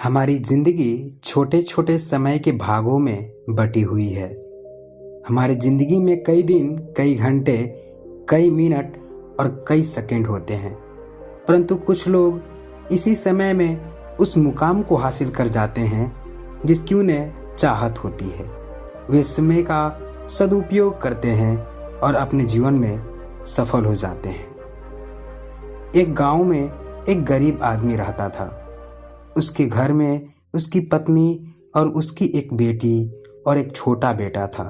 हमारी जिंदगी छोटे छोटे समय के भागों में बटी हुई है। हमारी जिंदगी में कई दिन, कई घंटे, कई मिनट और कई सेकंड होते हैं। परंतु कुछ लोग इसी समय में उस मुकाम को हासिल कर जाते हैं जिसकी उन्हें चाहत होती है। वे समय का सदुपयोग करते हैं और अपने जीवन में सफल हो जाते हैं। एक गांव में एक गरीब आदमी रहता था। उसके घर में उसकी पत्नी और उसकी एक बेटी और एक छोटा बेटा था।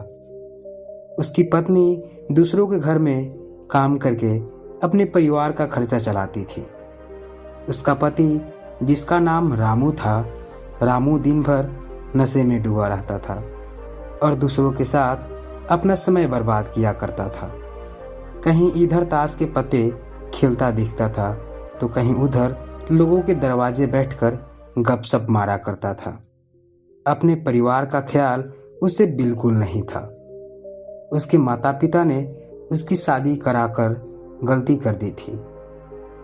उसकी पत्नी दूसरों के घर में काम करके अपने परिवार का खर्चा चलाती थी। उसका पति, जिसका नाम रामू था, रामू दिन भर नशे में डूबा रहता था और दूसरों के साथ अपना समय बर्बाद किया करता था। कहीं इधर ताश के पत्ते खेलता दिखता था तो कहीं उधर लोगों के दरवाजे बैठकर गपशप मारा करता था। अपने परिवार का ख्याल उसे बिल्कुल नहीं था। उसके माता पिता ने उसकी शादी कराकर गलती कर दी थी।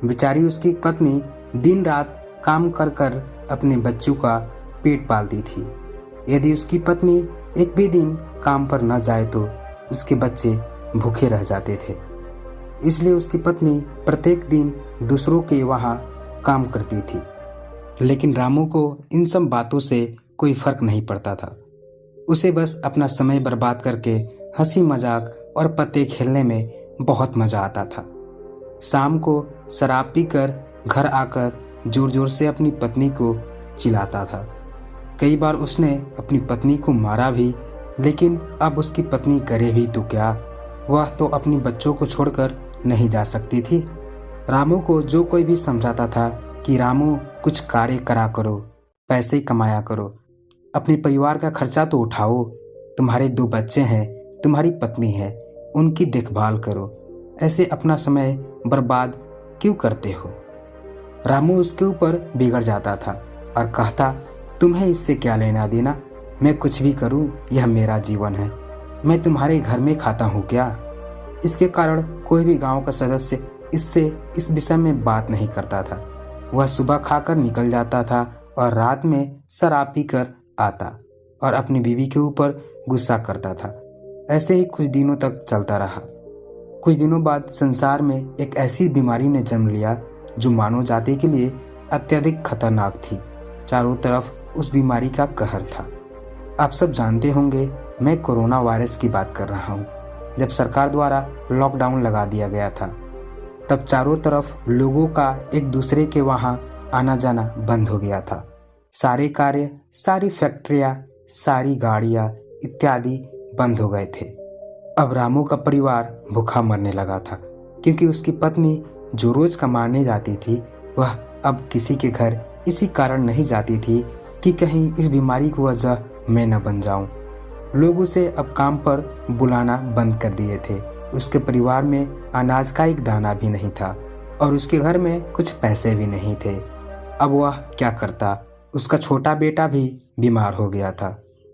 बेचारी उसकी पत्नी दिन रात काम कर कर अपने बच्चों का पेट पालती थी। यदि उसकी पत्नी एक भी दिन काम पर न जाए तो उसके बच्चे भूखे रह जाते थे। इसलिए उसकी पत्नी प्रत्येक दिन दूसरों के वहाँ काम करती थी। लेकिन रामू को इन सब बातों से कोई फर्क नहीं पड़ता था। उसे बस अपना समय बर्बाद करके हंसी मजाक और पत्ते खेलने में बहुत मजा आता था। शाम को शराब पीकर घर आकर जोर जोर से अपनी पत्नी को चिल्लाता था। कई बार उसने अपनी पत्नी को मारा भी, लेकिन अब उसकी पत्नी करे भी तो क्या, वह तो अपनी बच्चों को छोड़कर नहीं जा सकती थी। रामू को जो कोई भी समझाता था कि रामू कुछ कार्य करा करो, पैसे कमाया करो, अपने परिवार का खर्चा तो उठाओ, तुम्हारे 2 बच्चे हैं, तुम्हारी पत्नी है, उनकी देखभाल करो, ऐसे अपना समय बर्बाद क्यों करते हो। रामू उसके ऊपर बिगड़ जाता था और कहता, तुम्हें इससे क्या लेना देना, मैं कुछ भी करूं, यह मेरा जीवन है, मैं तुम्हारे घर में खाता हूं क्या। इसके कारण कोई भी गांव का सदस्य इससे इस विषय में बात नहीं करता था। वह सुबह खाकर निकल जाता था और रात में शराब पीकर आता और अपनी बीवी के ऊपर गुस्सा करता था। ऐसे ही कुछ दिनों तक चलता रहा। कुछ दिनों बाद संसार में एक ऐसी बीमारी ने जन्म लिया जो मानव जाति के लिए अत्यधिक खतरनाक थी। चारों तरफ उस बीमारी का कहर था। आप सब जानते होंगे, मैं कोरोना वायरस की बात कर रहा हूँ। जब सरकार द्वारा लॉकडाउन लगा दिया गया था, तब चारों तरफ लोगों का एक दूसरे के वहाँ आना जाना बंद हो गया था। सारे कार्य, सारी फैक्ट्रियाँ, सारी गाड़ियाँ इत्यादि बंद हो गए थे। अब रामू का परिवार भूखा मरने लगा था, क्योंकि उसकी पत्नी जो रोज कमाने जाती थी वह अब किसी के घर इसी कारण नहीं जाती थी कि कहीं इस बीमारी की वजह मैं न बन जाऊं। लोग उसे अब काम पर बुलाना बंद कर दिए थे। उसके परिवार में अनाज का एक दाना भी नहीं था और उसके घर में कुछ पैसे भी नहीं थे। अब वह क्या करता। उसका छोटा बेटा भी बीमार हो गया था।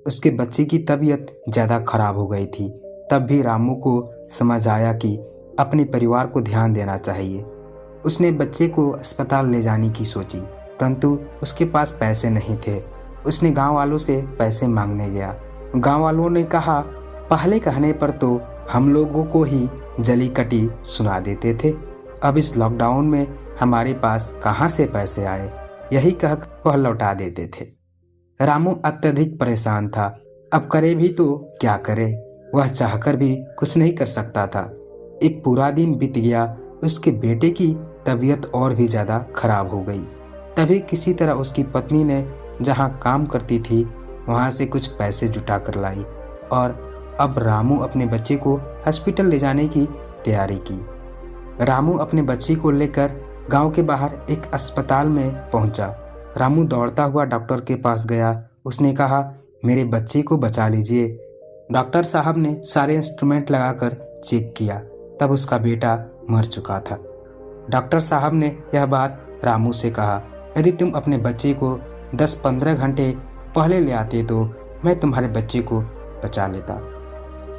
उसके बच्चे की तबीयत ज़्यादा खराब हो गई थी। तब भी रामू को समझ आया कि अपने परिवार को ध्यान देना चाहिए। उसने बच्चे को अस्पताल ले जाने की सोची, परंतु उसके पास पैसे नहीं थे। उसने गांव वालों से पैसे मांगने गया। गांव वालों ने कहा, पहले कहने पर तो हम लोगों को ही जली कटी सुना देते थे, अब इस लॉकडाउन में हमारे पास कहाँ से पैसे आए, यही कह वह लौटा देते थे। रामू अत्यधिक परेशान था। अब करे भी तो क्या करे, वह चाहकर भी कुछ नहीं कर सकता था। एक पूरा दिन बीत गया। उसके बेटे की तबीयत और भी ज़्यादा खराब हो गई। तभी किसी तरह उसकी पत्नी ने जहाँ काम करती थी वहाँ से कुछ पैसे जुटा कर लाई और अब रामू अपने बच्चे को हॉस्पिटल ले जाने की तैयारी की। रामू अपने बच्चे को लेकर गांव के बाहर एक अस्पताल में पहुंचा। रामू दौड़ता हुआ डॉक्टर के पास गया। उसने कहा, मेरे बच्चे को बचा लीजिए। डॉक्टर साहब ने सारे इंस्ट्रूमेंट लगाकर चेक किया, तब उसका बेटा मर चुका था। डॉक्टर साहब ने यह बात रामू से कहा, यदि तुम अपने बच्चे को 10-15 घंटे पहले ले आते तो मैं तुम्हारे बच्चे को बचा लेता।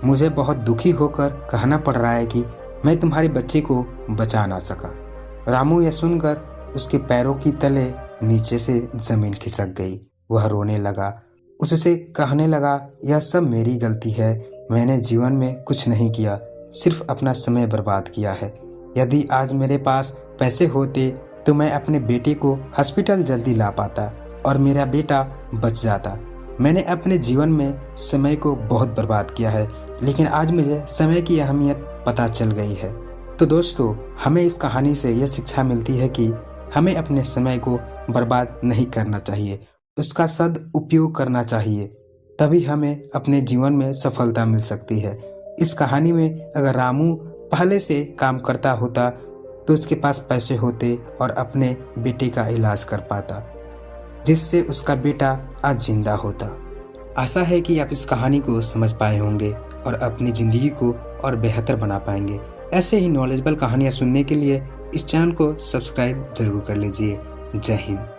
मुझे बहुत दुखी होकर कहना पड़ रहा है कि मैं तुम्हारे बच्चे को बचा ना सका। रामू यह सुनकर उसके पैरों की तले नीचे से ज़मीन खिसक गई। वह रोने लगा। उससे कहने लगा, यह सब मेरी गलती है। मैंने जीवन में कुछ नहीं किया, सिर्फ अपना समय बर्बाद किया है। यदि आज मेरे पास पैसे होते तो मैं अपने बेटे को हॉस्पिटल जल्दी ला पाता और मेरा बेटा बच जाता। मैंने अपने जीवन में समय को बहुत बर्बाद किया है, लेकिन आज मुझे समय की अहमियत पता चल गई है। तो दोस्तों, हमें इस कहानी से यह शिक्षा मिलती है कि हमें अपने समय को बर्बाद नहीं करना चाहिए, उसका सदुपयोग करना चाहिए। तभी हमें अपने जीवन में सफलता मिल सकती है। इस कहानी में अगर रामू पहले से काम करता होता तो उसके पास पैसे होते और अपने बेटे का इलाज कर पाता, जिससे उसका बेटा आज जिंदा होता। आशा है कि आप इस कहानी को समझ पाए होंगे और अपनी ज़िंदगी को और बेहतर बना पाएंगे। ऐसे ही नॉलेजेबल कहानियाँ सुनने के लिए इस चैनल को सब्सक्राइब जरूर कर लीजिए। जय हिंद।